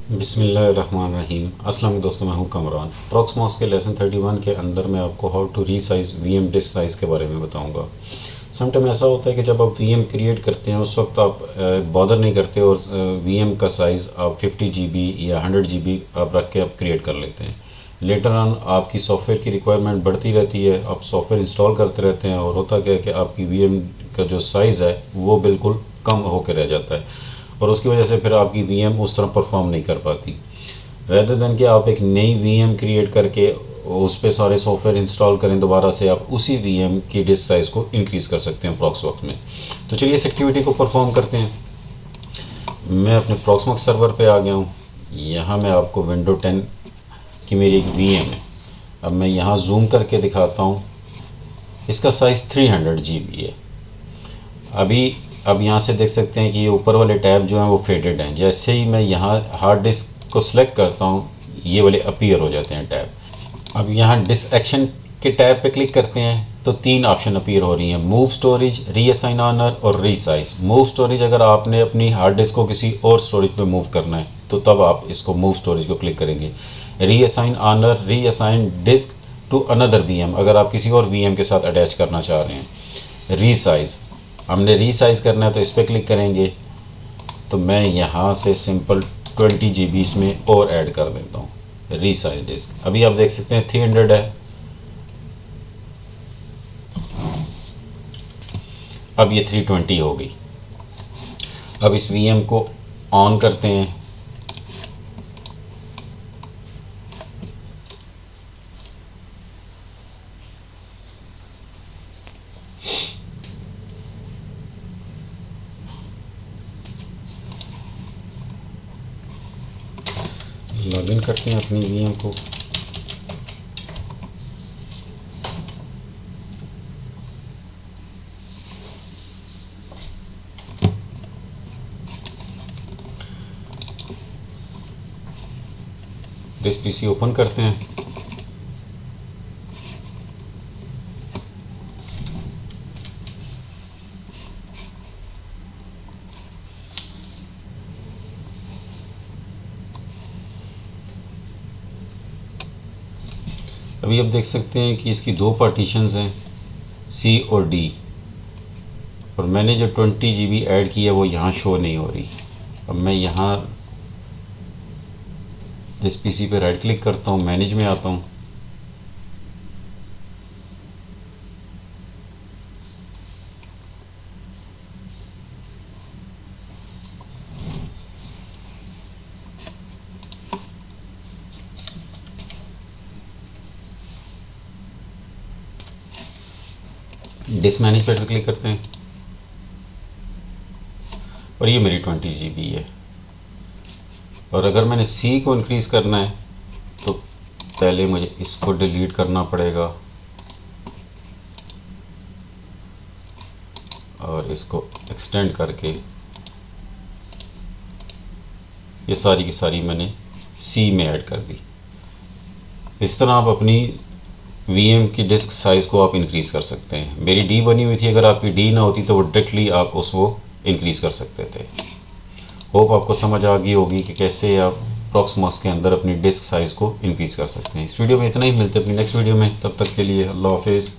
बिस्मिल्लाहिर्रहमानिर्रहीम। अस्सलाम वालेकुम दोस्तों, मैं हूं कमरान। प्रॉक्समॉस के लेसन 31 के अंदर मैं आपको how to resize VM disk size के बारे में बताऊंगा। समटाइम ऐसा होता है कि जब आप वीएम क्रिएट करते हैं उस वक्त आप बॉदर नहीं करते और वीएम का साइज़ आप 50 GB या 100 GB आप रख के आप क्रिएट कर लेते हैं। लेटर ऑन आपकी सॉफ्टवेयर की रिक्वायरमेंट बढ़ती रहती है, आप सॉफ्टवेयर इंस्टॉल करते रहते हैं और होता क्या है कि आपकी वीएम का जो साइज़ है वो बिल्कुल कम होकर रह जाता है और उसकी वजह से फिर आपकी वीएम उस तरह परफॉर्म नहीं कर पाती। रेदर देन कि आप एक नई वीएम क्रिएट करके उस पर सारे सॉफ्टवेयर इंस्टॉल करें दोबारा से, आप उसी वीएम की डिस्क साइज़ को इंक्रीज़ कर सकते हैं प्रॉक्स वक्त में। तो चलिए इस एक्टिविटी को परफॉर्म करते हैं। मैं अपने प्रॉक्समॉक्स सर्वर पे आ गया हूँ। यहाँ मैं आपको विंडो 10 की मेरी एक वीएम है। अब मैं यहाँ जूम करके दिखाता हूँ। इसका साइज़ 300 GB है। अब यहाँ से देख सकते हैं कि ये ऊपर वाले टैब जो हैं वो फेडेड हैं। जैसे ही मैं यहाँ हार्ड डिस्क को सिलेक्ट करता हूँ ये वाले अपीयर हो जाते हैं टैब। अब यहाँ डिस्क एक्शन के टैब पे क्लिक करते हैं तो 3 ऑप्शन अपीयर हो रही हैं: मूव स्टोरेज, रीअसाइन ऑनर और रीसाइज। मूव स्टोरेज अगर आपने अपनी हार्ड डिस्क को किसी और स्टोरेज पे मूव करना है तो तब आप इसको मूव स्टोरेज को क्लिक करेंगे। Reassign owner, reassign disk to another VM, अगर आप किसी और वीएम के साथ अटैच करना चाह रहे हैं। रीसाइज, हमने रीसाइज़ करना है तो इस पर क्लिक करेंगे तो मैं यहाँ से सिंपल 20 GB इसमें और ऐड कर देता हूँ। रीसाइज डिस्क अभी आप देख सकते हैं 300 है। अब ये 320 हो गई। अब इस वीएम को ऑन करते हैं। लॉगिन करते हैं अपनी वीएम को। डिस्क पीसी ओपन करते हैं। अभी आप देख सकते हैं कि इसकी 2 पार्टीशंस हैं, सी और डी, और मैंने जो 20 GB ऐड किया वो यहाँ शो नहीं हो रही। अब मैं यहाँ जिस पीसी पे राइट क्लिक करता हूँ, मैनेज में आता हूँ। डिस्क मैनेजमेंट पे क्लिक करते हैं और ये मेरी 20 GB है। और अगर मैंने सी को इंक्रीज़ करना है तो पहले मुझे इसको डिलीट करना पड़ेगा और इसको एक्सटेंड करके ये सारी की सारी मैंने सी में ऐड कर दी। इस तरह आप अपनी वीएम की डिस्क साइज़ को आप इंक्रीज़ कर सकते हैं। मेरी डी बनी हुई थी, अगर आपकी डी ना होती तो वो डायरेक्टली आप उसको इंक्रीज़ कर सकते थे। होप आपको समझ आ गई होगी कि कैसे आप प्रॉक्समॉक्स के अंदर अपनी डिस्क साइज़ को इंक्रीज़ कर सकते हैं। इस वीडियो में इतना ही, मिलते हैं अपनी नेक्स्ट वीडियो में। तब तक के लिए अल्लाह हाफिज़।